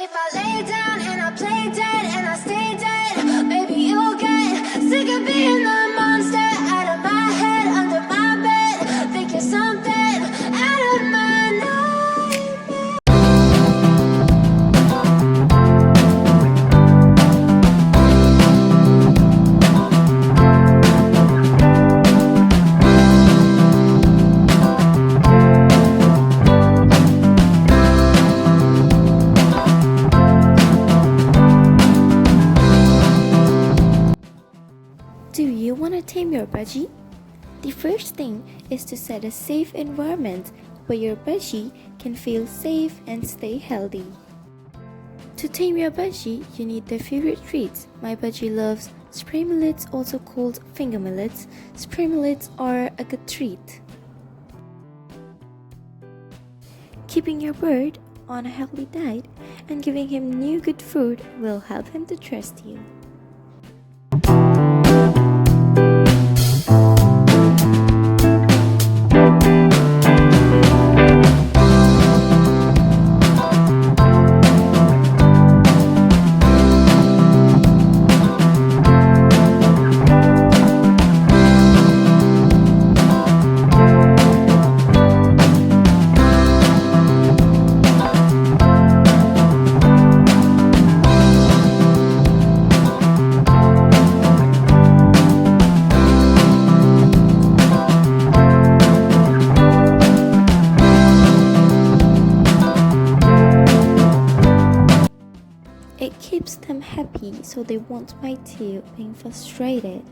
if I lay down and I play dead and I stay dead, maybe you'll get sick of being the monster out of my head, under my bed. Think you're something out of my nightmare. Do you want to tame your budgie? The first thing is to set a safe environment where your budgie can feel safe and stay healthy. To tame your budgie, you need their favorite treats. My budgie loves spray millets, also called finger millets. Spray millets are a good treat. Keeping your bird on a healthy diet and giving him new good food will help him to trust you. It keeps them happy so they won't bite you being frustrated.